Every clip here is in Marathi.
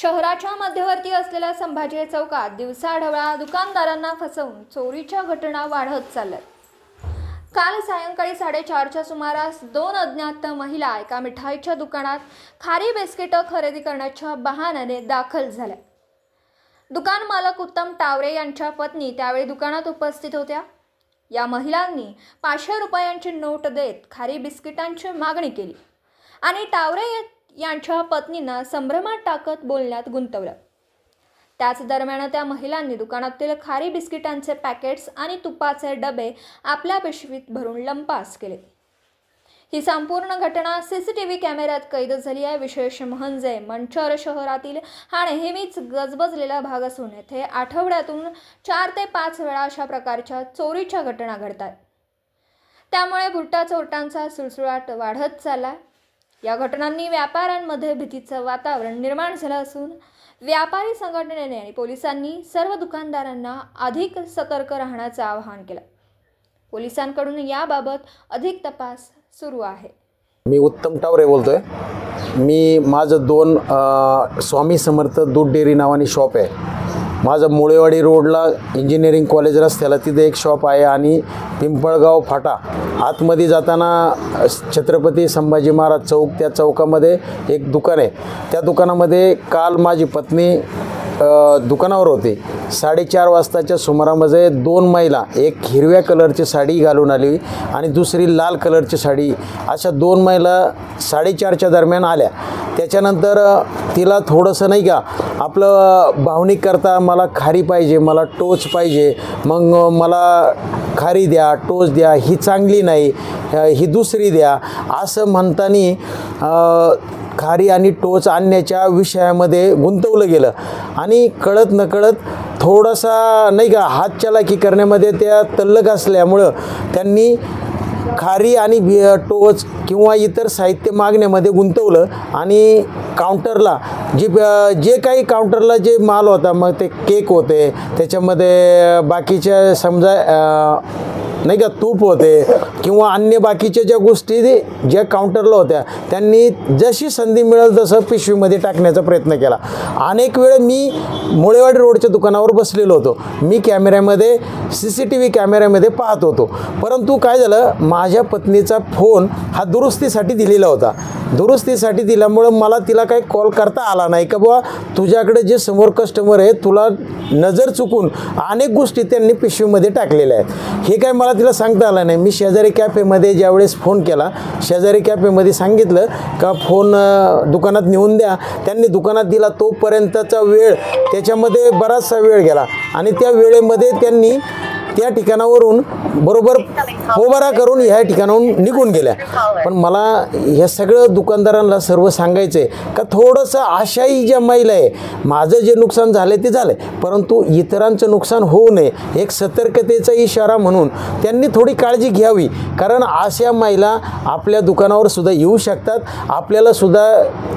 शहराच्या मध्यवर्ती असलेल्या संभाजी चौकात दिवसाढवळ्या दुकानदारांना फसवून चोरीच्या घटना वाढत चालल्यात। काल सायंकाळी 4:30च्या सुमारास 2 अज्ञात महिला एका मिठाईच्या दुकानात खारी बिस्किट खरेदी करण्याच्या बहाण्याने दाखल झाल्या। दुकान मालक उत्तम टावरे यांच्या पत्नी त्यावेळी दुकानात उपस्थित होत्या। या महिलांनी 500 रुपयांची नोट देत खारी बिस्किटांची मागणी केली आणि टावरे यांच्या पत्नींना संभ्रमात टाकत बोलण्यात गुंतवलं। त्याच दरम्यान त्या महिलांनी दुकानातील खारी बिस्किटांचे पॅकेट्स आणि तुपाचे डबे आपल्या पिशवीत भरून लंपास केले। ही संपूर्ण घटना सीसीटीव्ही कॅमेऱ्यात कैद झाली आहे। विशेष म्हणजे मंचर शहरातील हा नेहमीच गजबजलेला भाग असून येथे आठवड्यातून 4 ते 5 वेळा अशा प्रकारच्या चोरीच्या घटना घडतात। त्यामुळे बुट्टा चोरट्यांचा सुळसुळाट वाढत चालला। या घटनांनी व्यापाऱ्यांमध्ये भीतीचं वातावरण निर्माण झालं असून व्यापारी संघटनेने आणि पोलिसांनी सर्व दुकानदारांना अधिक सतर्क राहण्याचं आवाहन केलं। पोलिसांकडून याबाबत अधिक तपास सुरू आहे। मी उत्तम टावरे बोलतोय। मी माझं 2 स्वामी समर्थ दूध डेअरी नावाने शॉप आहे। माझं मुळेवाडी रोडला इंजिनिअरिंग कॉलेज रस्त्याला तिथे एक शॉप आहे आणि पिंपळगाव फाटा आतमध्ये जाताना छत्रपती संभाजी महाराज चौक त्या चौकामध्ये एक दुकान आहे। त्या दुकानामध्ये काल माझी पत्नी दुकानावर होती। 4:30 वाजताच्या सुमारामध्ये 2 महिला, एक हिरव्या कलरची साडी घालून आली आणि दुसरी लाल कलरची साडी, अशा 2 महिला 4:30च्या दरम्यान आल्या। त्याच्यानंतर तिला थोडंसं नाही का आपलं भावनिक करता मला खारी पाहिजे, मला टोच पाहिजे, मग मला खारी द्या, टोच द्या, ही चांगली नाही, ही दुसरी द्या, असं म्हणताना खारी आणि टोच आणण्याच्या विषयामध्ये गुंतवलं गेलं आणि कळत नकळत थोडासा नाही का हातचलाकी करण्यामध्ये त्या तल्लक असल्यामुळं त्यांनी खारी आणि टोच किंवा इतर साहित्य मागण्यामध्ये गुंतवलं आणि काउंटरला जे काही काउंटरला जे माल होता, मग ते केक होते, त्याच्यामध्ये बाकीच्या समजा नाही का तूप होते किंवा अन्य बाकीच्या ज्या गोष्टी ज्या काउंटरला होत्या त्यांनी जशी संधी मिळेल तसं पिशवीमध्ये टाकण्याचा प्रयत्न केला। अनेक वेळ मी मुळेवाडी रोडच्या दुकानावर बसलेलो होतो। मी कॅमेऱ्यामध्ये CCTV कॅमेऱ्यामध्ये पाहत होतो, परंतु काय झालं, माझ्या पत्नीचा फोन हा दुरुस्तीसाठी दिलेला होता। दुरुस्तीसाठी दिल्यामुळं मला तिला काही कॉल करता आला नाही का बुवा तुझ्याकडे जे समोर कस्टमर आहे तुला नजर चुकून अनेक गोष्टी त्यांनी पिशवीमध्ये टाकलेल्या आहेत, हे काय मला तिला सांगता आलं नाही। मी शेजारी कॅफेमध्ये ज्यावेळेस फोन केला, शेजारी कॅफेमध्ये सांगितलं का फोन दुकानात नेऊन द्या। त्यांनी दुकानात दिला, तोपर्यंतचा वेळ त्याच्यामध्ये बराचसा वेळ गेला आणि त्या वेळेमध्ये त्यांनी त्या ठिकाणावरून बरोबर होबारा करून ह्या ठिकाणाहून निघून गेल्या। पण मला ह्या सगळं दुकानदारांना सर्व सांगायचं आहे का थोडंसं आशाही ज्या महिला आहे, माझं जे नुकसान झालं ते झालं, परंतु इतरांचं नुकसान होऊ नये एक सतर्कतेचा इशारा म्हणून त्यांनी थोडी काळजी घ्यावी, कारण अशा महिला आपल्या दुकानावर सुद्धा येऊ शकतात, आपल्याला सुद्धा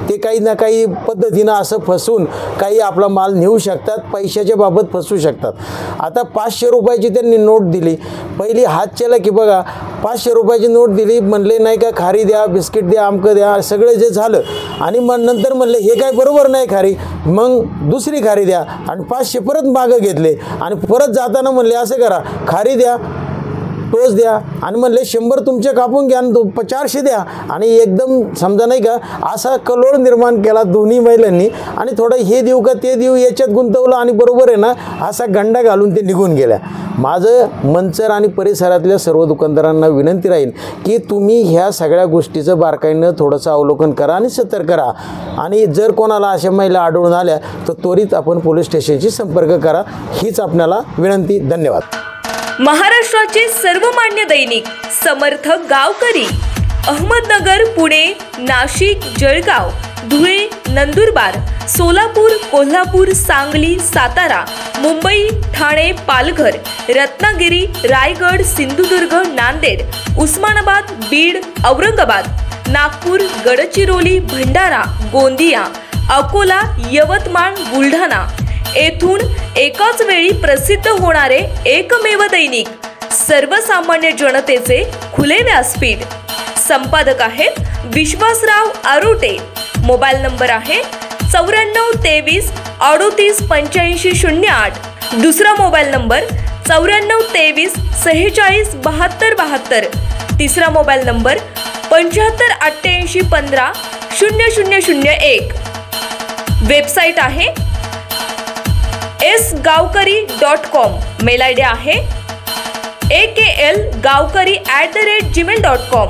ते काही ना काही पद्धतीनं असं फसवून काही आपला माल नेऊ शकतात, पैशाच्या बाबत फसवू शकतात। आता 500 रुपयाची त्यांनी नोट दिली, पहिली हात चला की बघा 500 रुपयाची नोट दिली, म्हणले नाही का खारी द्या, बिस्किट द्या, आमकं द्या, सगळं जे झालं आणि मग नंतर म्हणले हे काय बरोबर नाही खारी, मग दुसरी खारी द्या आणि 500 परत मागं घेतले आणि परत जाताना म्हणले असं करा खारी द्या, टोच द्या आणि म्हणले 100 तुमचे कापून घ्या आणि 400 द्या आणि एकदम समजा नाही का असा कलोळ निर्माण केला दोन्ही महिलांनी आणि थोडं हे देऊ का ते देऊ याच्यात गुंतवलं आणि बरोबर आहे ना असा गंडा घालून ते निघून गेल्या। माझं मंचर आणि परिसरातल्या सर्व दुकानदारांना विनंती राहील की तुम्ही ह्या सगळ्या गोष्टीचं बारकाईनं थोडंसं अवलोकन करा आणि सतर्क राहा आणि जर कोणाला अशा महिला आढळून आल्या तर त्वरित आपण पोलीस स्टेशनशी संपर्क करा, हीच आपल्याला विनंती। धन्यवाद। महाराष्ट्राचे सर्वमान्य दैनिक समर्थ गावकरी अहमदनगर, पुणे, नाशिक, जळगाव, धुळे, नंदुरबार, सोलापूर, कोल्हापूर, सांगली, सातारा, मुंबई, ठाणे, पालघर, रत्नागिरी, रायगड, सिंधुदुर्ग, नांदेड, उस्मानाबाद, बीड, औरंगाबाद, नागपूर, गडचिरोली, भंडारा, गोंदिया, अकोला, यवतमाळ, बुलढाणा येथून एकाच वेळी प्रसिद्ध होणारे एकमेव दैनिक, सर्वसामान्य जनतेचे खुले व्यासपीठ। संपादक आहेत विश्वासराव आरोटे। मोबाईल नंबर आहे 9423 38 85 08. दुसरा मोबाईल नंबर 9423 46 72 72. तिसरा मोबाईल नंबर 75 88 15 0001. वेबसाईट आहे sgavkari.com. मेल आय डी आहे akl gavkari@gmail.com.